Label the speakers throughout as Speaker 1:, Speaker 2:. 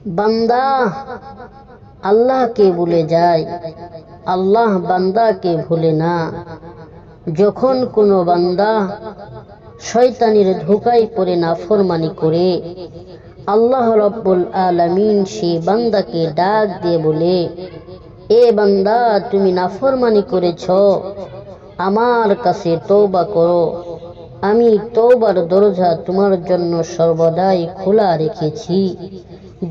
Speaker 1: বান্দা আল্লাহকে ভুলে যায়, আল্লাহ বান্দাকে ভুলে না। যখন কোনো বান্দা শয়তানের ধোঁকায় পড়ে নাফরমানি করে, আল্লাহ রাব্বুল আলামিন সেই বান্দাকে ডাক দিয়ে বলে, এ বান্দা, তুমি নাফরমানি করেছ, আমার কাছে তওবা করো, আমি তওবার দরজা তোমার জন্য সর্বদাই খোলা রেখেছি।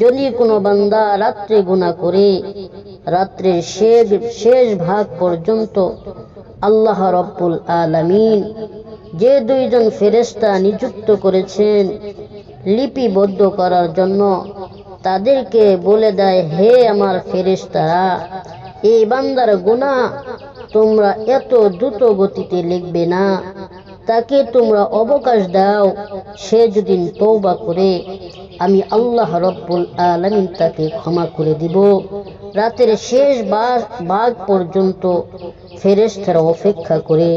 Speaker 1: যদি কোনো বান্দা রাত্রে গুনাহ করে, রাত্রের শেষ ভাগ পর্যন্ত আল্লাহ রাব্বুল আলামিন যে দুইজন ফেরেশতা নিযুক্ত করেছেন লিপিবদ্ধ করার জন্য, তাদেরকে বলে দেয়, হে আমার ফেরেশতারা, এই বান্দার গুনাহ তোমরা এত দ্রুত গতিতে লিখবে না, তাকে তোমরা অবকাশ দাও। সে যদি তওবা করে, আমি আল্লাহ রাব্বুল আলামিন তাকে ক্ষমা করে দিব। রাতের শেষ ভাগ পর্যন্ত ফেরেশতারা অপেক্ষা করে।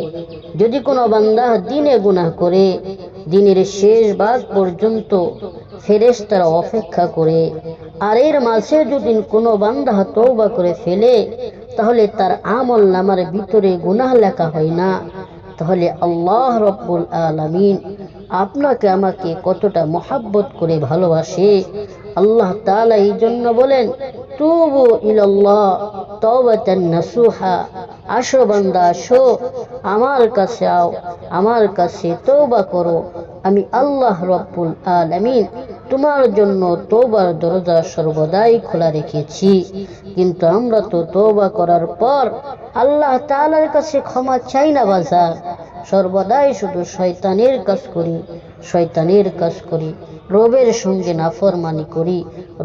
Speaker 1: যদি কোনো বান্দা দিনে গুনাহ করে, দিনের শেষ ভাগ পর্যন্ত ফেরেশতারা অপেক্ষা করে। আর এর মাঝে যদি কোনো বান্দা তওবা করে ফেলে, তাহলে তার আমল নামার ভিতরে গুনাহ লেখা হয় না। তাহলে আল্লাহ রাব্বুল আলামিন আপনাকে আমাকে কতটা মহব্বত করে ভালোবাসে। আল্লাহ তাআলা এই জন্য বলেন, তুবু ইলাল্লাহ তাওবাতান নাসুহা, আসো বান্দা আসো, আমার কাছে আও, আমার কাছে তওবা করো, আমি আল্লাহ রাব্বুল আলামিন তোমার জন্য তওবার দরজা সর্বদাই খোলা রেখেছি। কিন্তু আমরা তো তওবা করার পর আল্লাহ তাআলার কাছে ক্ষমা চাই না বাজার, সর্বদাই শুধু শয়তানের কাজ করি, শয়তানের কাজ করি, রবের সঙ্গে নাফরমানি করি,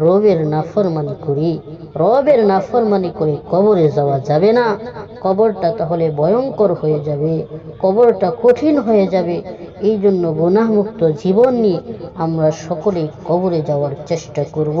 Speaker 1: রবের নাফরমানি করি। রবের নাফরমানি করে কবরে যাওয়া যাবে না। কবরটা তাহলে ভয়ঙ্কর হয়ে যাবে, কবরটা কঠিন হয়ে যাবে। এই জন্য গুনাহমুক্ত জীবন নিয়ে আমরা সকলেই কবরে যাওয়ার চেষ্টা করব।